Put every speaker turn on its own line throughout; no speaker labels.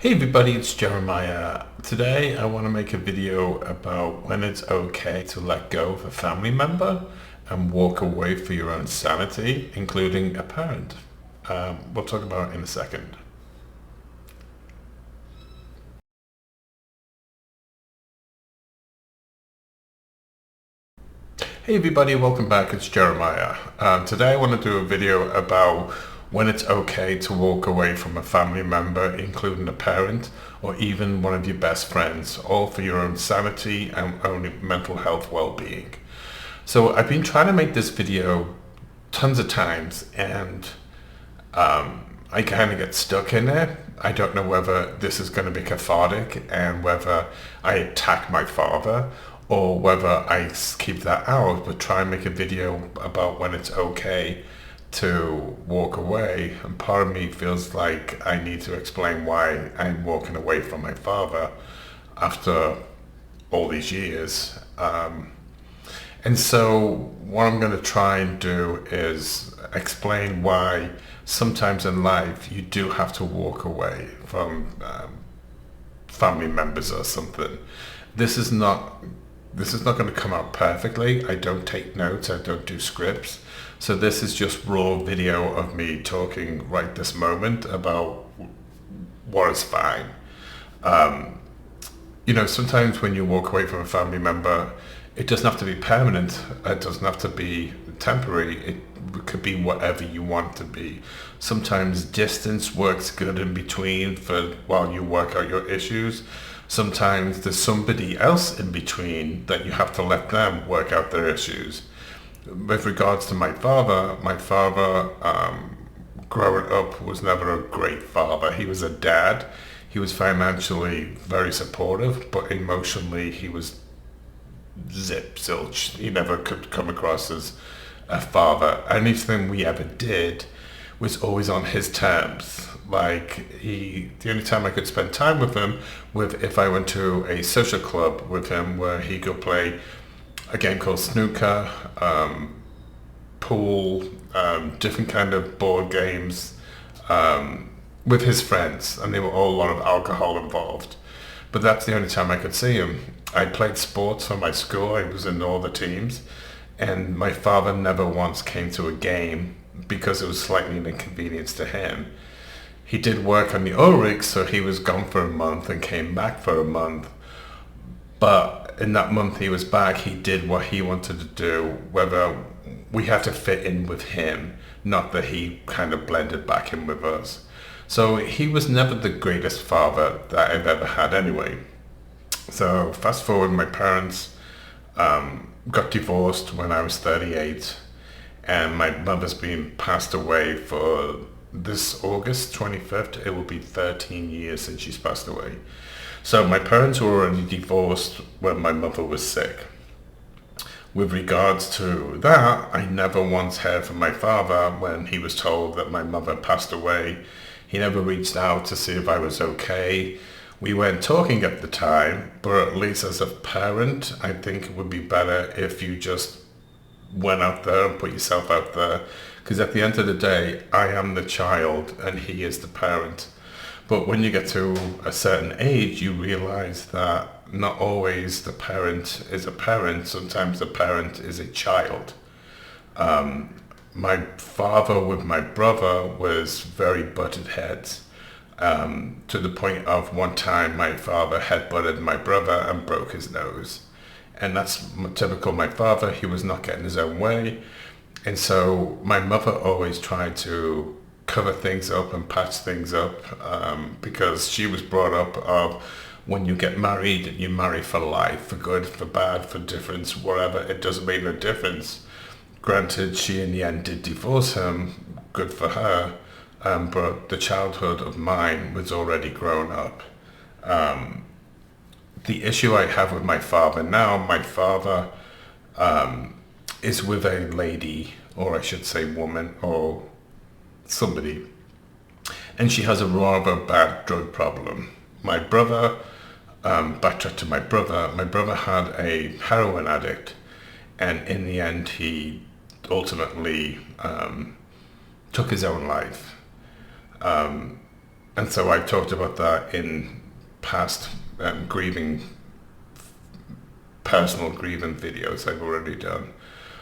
Hey everybody, it's Jeremiah. Today I want to make a video about when it's okay to let go of a family member and walk away for your own sanity, including a parent. We'll talk about it in a second. Hey everybody, welcome back. It's Jeremiah. Today I want to do a video about when it's okay to walk away from a family member, including a parent or even one of your best friends, all for your own sanity and own mental health well-being. So I've been trying to make this video tons of times and I kind of get stuck in it. I don't know whether this is going to be cathartic and whether I attack my father or whether I keep that out, but try and make a video about when it's okay to walk away. And part of me feels like I need to explain why I'm walking away from my father after all these years. And so what I'm going to try and do is explain why sometimes in life you do have to walk away from family members or something. This is not going to come out perfectly. I don't take notes, I don't do scripts. So this is just raw video of me talking right this moment about what is fine. Sometimes when you walk away from a family member, it doesn't have to be permanent. It doesn't have to be temporary. It could be whatever you want it to be. Sometimes distance works good in between while you work out your issues. Sometimes there's somebody else in between that you have to let them work out their issues. With regards to my father, growing up was never a great father. He was a dad. He was financially very supportive, but emotionally he was zilch. He never could come across as a father. Anything we ever did was always on his terms. The only time I could spend time with him if I went to a social club with him where he could play a game called snooker, pool, different kind of board games with his friends, and they were all a lot of alcohol involved. But that's the only time I could see him. I played sports for my school. I was in all the teams, and my father never once came to a game because it was slightly an inconvenience to him. He did work on the O-Rig, so he was gone for a month and came back for a month. But in that month he was back, he did what he wanted to do, whether we had to fit in with him, not that he kind of blended back in with us. So he was never the greatest father that I've ever had anyway. So fast forward, my parents got divorced when I was 38, and my mother's been passed away for this August 25th. It will be 13 years since she's passed away. So my parents were already divorced when my mother was sick. With regards to that, I never once heard from my father when he was told that my mother passed away. He never reached out to see if I was okay. We weren't talking at the time, but at least as a parent, I think it would be better if you just went out there and put yourself out there. Because at the end of the day, I am the child and he is the parent. But when you get to a certain age, you realize that not always the parent is a parent. Sometimes the parent is a child. My father with my brother was very butted heads. To the point of one time my father headbutted my brother and broke his nose. And that's typical my father. He was not getting his own way. And so my mother always tried to cover things up and patch things up because she was brought up of when you get married, you marry for life, for good, for bad, for difference, whatever. It doesn't make no difference. Granted, she in the end did divorce him, good for her, but the childhood of mine was already grown up. The issue I have with my father now, my father is with a lady, or I should say woman, or somebody, and she has a rather bad drug problem. My brother, backtrack to my brother had a heroin addict, and in the end he ultimately took his own life. And so I talked about that in past personal grieving videos I've already done.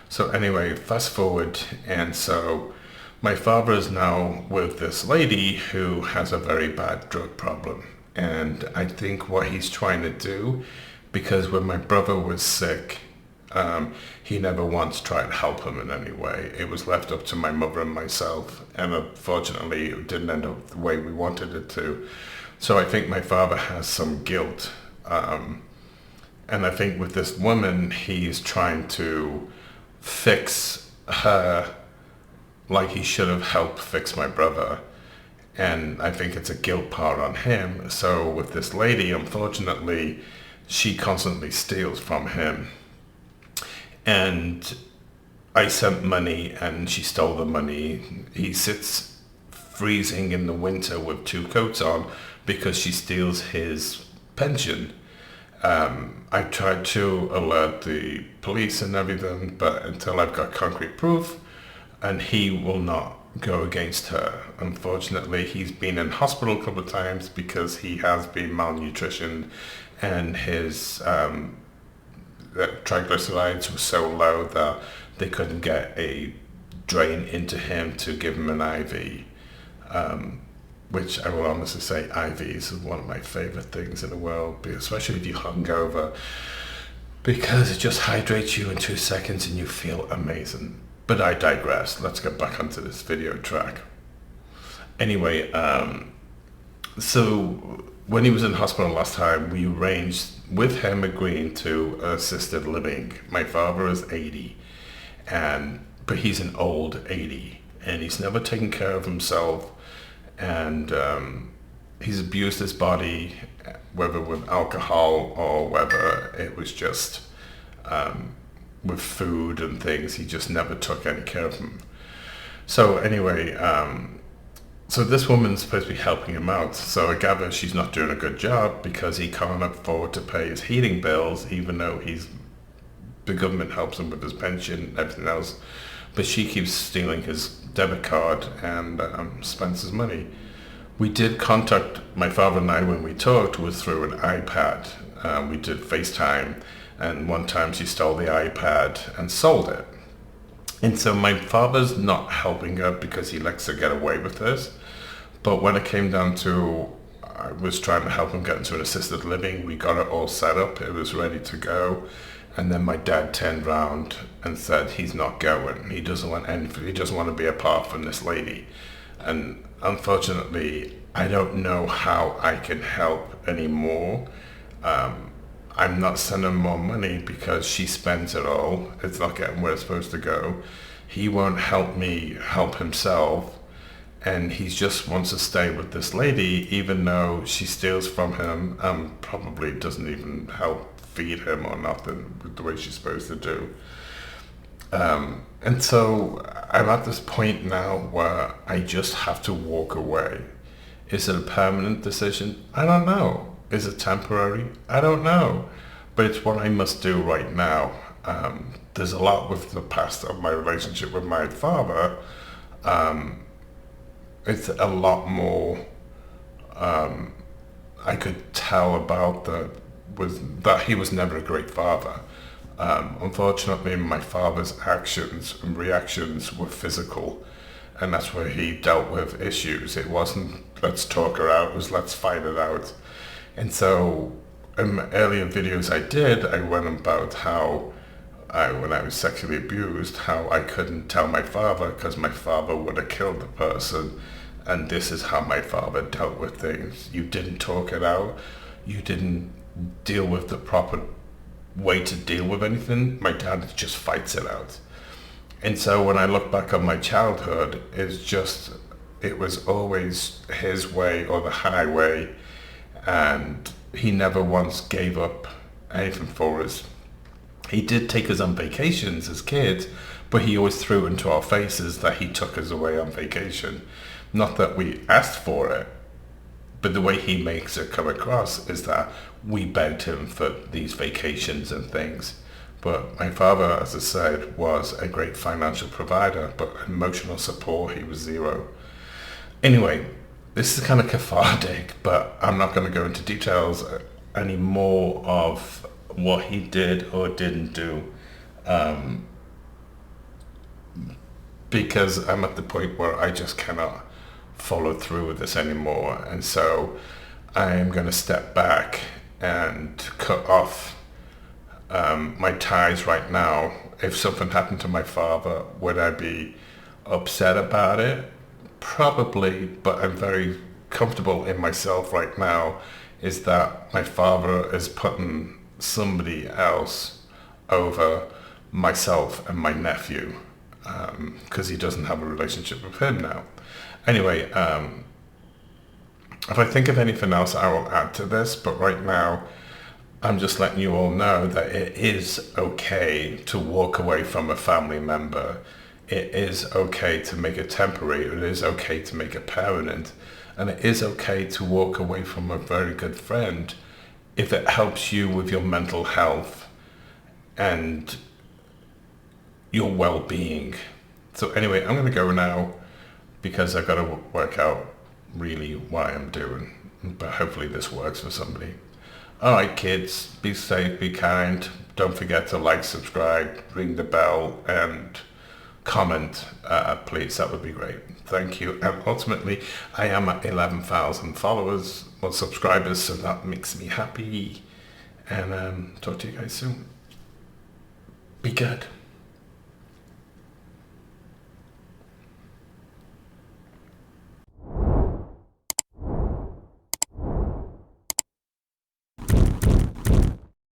So anyway, fast forward, and so my father is now with this lady who has a very bad drug problem. And I think what he's trying to do, because when my brother was sick, he never once tried to help him in any way. It was left up to my mother and myself, and unfortunately it didn't end up the way we wanted it to. So I think my father has some guilt. And I think with this woman, he's trying to fix her like he should have helped fix my brother. And I think it's a guilt part on him. So with this lady, unfortunately, she constantly steals from him. And I sent money and she stole the money. He sits freezing in the winter with 2 coats on because she steals his pension. I tried to alert the police and everything, but until I've got concrete proof, and he will not go against her. Unfortunately, he's been in hospital a couple of times because he has been malnutritioned, and his triglycerides were so low that they couldn't get a drain into him to give him an IV. Which I will honestly say IVs is one of my favorite things in the world, especially if you're hungover, because it just hydrates you in 2 seconds and you feel amazing. But I digress. Let's get back onto this video track. Anyway, so when he was in hospital last time, we arranged with him agreeing to assisted living. My father is 80, but he's an old 80, and he's never taken care of himself. And he's abused his body, whether with alcohol or whether it was just with food and things. He just never took any care of him. So anyway, so this woman's supposed to be helping him out. So I gather she's not doing a good job because he can't afford to pay his heating bills, even though the government helps him with his pension and everything else. But she keeps stealing his debit card and spends his money. We did contact, my father and I, when we talked, was through an iPad. We did FaceTime, and one time she stole the iPad and sold it. And so my father's not helping her because he likes to get away with this. But when it came down to, I was trying to help him get into an assisted living, we got it all set up, it was ready to go. And then my dad turned around and said he's not going. He doesn't want anything. He doesn't want to be apart from this lady. And unfortunately, I don't know how I can help anymore. I'm not sending more money because she spends it all. It's not getting where it's supposed to go. He won't help me help himself. And he just wants to stay with this lady, even though she steals from him and probably doesn't even help feed him or nothing with the way she's supposed to do. And so I'm at this point now where I just have to walk away. Is it a permanent decision? I don't know. Is it temporary? I don't know. But it's what I must do right now. There's a lot with the past of my relationship with my father. It's a lot more I could tell about that he was never a great father. Unfortunately, my father's actions and reactions were physical, and that's where he dealt with issues. It wasn't let's talk her out, it was let's fight it out. And so in earlier videos I went about how when I was sexually abused, how I couldn't tell my father because my father would have killed the person, and this is how my father dealt with things. You didn't talk it out, you didn't deal with the proper way to deal with anything. My dad just fights it out. And so when I look back on my childhood, it was always his way or the highway, and he never once gave up anything for us. He did take us on vacations as kids, but he always threw into our faces that he took us away on vacation. Not that we asked for it, but the way he makes it come across is that we begged him for these vacations and things. But my father, as I said, was a great financial provider, but emotional support, he was zero. Anyway, this is kind of cathartic, but I'm not going to go into details any more of what he did or didn't do, um, because I'm at the point where I just cannot follow through with this anymore. And so I am going to step back and cut off my ties right now. If something happened to my father, would I be upset about it? Probably, but I'm very comfortable in myself right now, is that my father is putting somebody else over myself and my nephew, because he doesn't have a relationship with him now. Anyway, if I think of anything else, I will add to this, but right now, I'm just letting you all know that it is okay to walk away from a family member. It is okay to make it temporary. It is okay to make it permanent. And it is okay to walk away from a very good friend if it helps you with your mental health and your well-being. So anyway, I'm going to go now because I've got to work out really what I'm doing. But hopefully this works for somebody. All right, kids, be safe, be kind. Don't forget to like, subscribe, ring the bell, and comment, please. That would be great. Thank you. And ultimately, I am at 11,000 followers or subscribers, so that makes me happy. And talk to you guys soon. Be good.